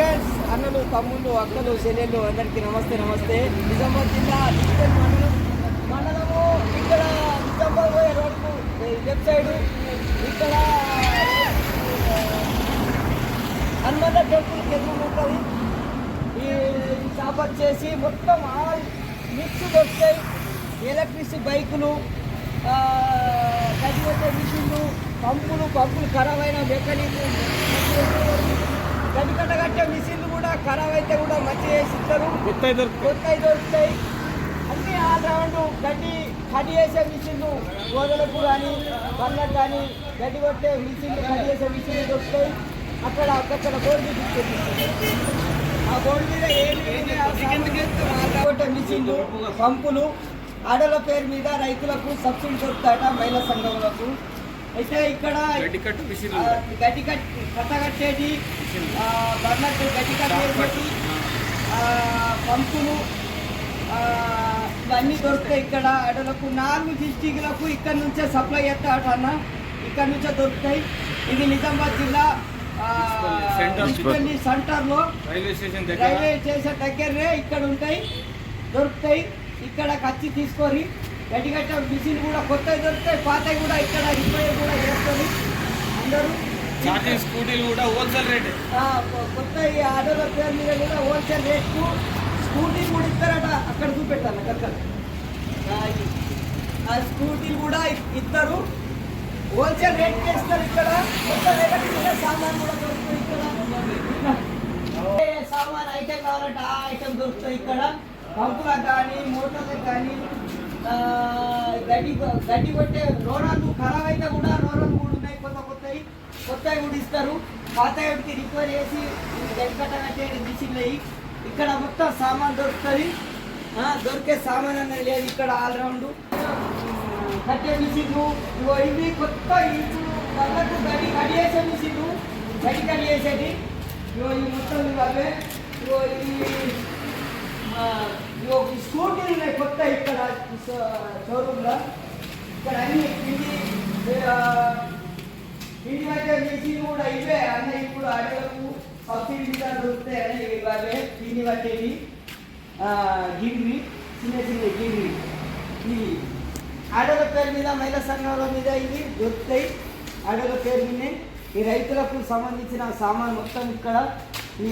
Friends, అన్నలు, తమ్ముళ్ళు, అక్కలు, చెల్లెళ్ళు అందరికీ నమస్తే. నిజామాబాద్ జిల్లా డిజిటల్ మండలము. ఇక్కడ నిజామాబాద్ పోయే రోడ్కు లెఫ్ట్ సైడు ఇక్కడ హనుమంత టెంపుల్కి ఎదురు ఉంటుంది. ఈ షాప్ వచ్చేసి మొత్తం ఆల్ మిక్స్ దొరుకుతాయి. ఎలక్ట్రిసిటీ బైకులు, గడ్డి మిషన్లు, పంపులు ఖరాబ్ అయిన మెకానిక్, గడ్డి కట్టే మిషన్లు కూడా ఖరాబ్ అయితే కూడా మంచి చేసి ఇస్తారు. కొత్తవి దొరుకుతాయి. అన్నీ ఆల్రౌండ్ గడ్డి చేసే మిషన్లు, గోదలకు కానీ బండ్లకు కానీ గడ్డి కొట్టే మిషన్లు, చేసే మిషన్లు దొరుకుతాయి. అక్కడ బోర్డు చూపిస్తుంది. ఆ బోర్డు మీద కొట్టే మిషన్లు, పంపులు ఆడల పేరు మీద రైతులకు సబ్సిడీ దొరుకుతాయట, మహిళా సంఘములకు. అయితే ఇక్కడ గడ్డి కట్టేది, బర్లకు గడ్డి కట్టేది, పంపులు ఇవన్నీ దొరుకుతాయి ఇక్కడ ఆడలకు. 4 డిస్టిక్లకు ఇక్కడ నుంచే సప్లై చేస్తాట అన్న, ఇక్కడ నుంచే దొరుకుతాయి. ఇది నిజామాబాద్ జిల్లా సెంటర్లో రైల్వే స్టేషన్ దగ్గరే ఇక్కడ ఉంటాయి, దొరుకుతాయి. ఇక్కడ కచ్చి తీసుకొని గడ్డి కట్టే మిషన్ కూడా కొత్తవి దొరుకుతాయి, పాతవి కూడా ఇక్కడ రిపేర్ కూడా చేస్తుంది. అందరూ స్కూటీలు కూడా హోల్సేల్ రేట్, కొత్త ఆటోల పేరు మీద కూడా హోల్సేల్ రేట్కు స్కూటీలు కూడా ఇస్తారట. అక్కడ చూపెట్టాలి అక్కడ ఆ స్కూటీలు కూడా ఇస్తారు, హోల్సేల్ రేట్ చేస్తారు. ఇక్కడ కొత్త సామాన్ కూడా దొరుకుతుంది. ఇక్కడ సామాన్ ఐటెం కావాలంటే ఆ ఐటెం దొరుకుతాయి. ఇక్కడ పంపులకు కానీ మోటార్లకు కానీ గడ్డి కొట్టే రోరాలు ఖరాబ్ అయితే కూడా రోరాలు కూడా ఉన్నాయి. కొత్తవి కూడా ఇస్తారు. పాతకి రిపేర్ చేసి గడ్డి కట్టే మిషన్లు అయ్యి ఇక్కడ మొత్తం సామాన్ దొరుకుతుంది. దొరికే సామాన్ అనేది లేదు ఇక్కడ. ఆల్రౌండ్ కట్టే మిషన్లు ఇవి కొత్త వాళ్ళకు గడ్డి చేసే మిషన్లు, గడ్డి చేసేది ఇవి మొత్తం అవే. ఇవి స్కూటీలు ఉన్నాయి కొత్త ఇక్కడ షోరూమ్లో. ఇక్కడ అన్ని పిండి పట్టే మిషన్లు కూడా ఇవే అన్న. ఇప్పుడు అడవులకు సబ్సిడీ మీద దొరుకుతాయి అని ఇవ్వాలి. పిండి పట్టేవి గిన్నె, చిన్న గిన్నె, ఇవి ఆడల పేరు మీద మహిళా సంఘాల మీద ఇవి దొరుకుతాయి. ఆడల పేరు మీద ఈ రైతులకు సంబంధించిన సామాన్ మొత్తం ఇక్కడ ఈ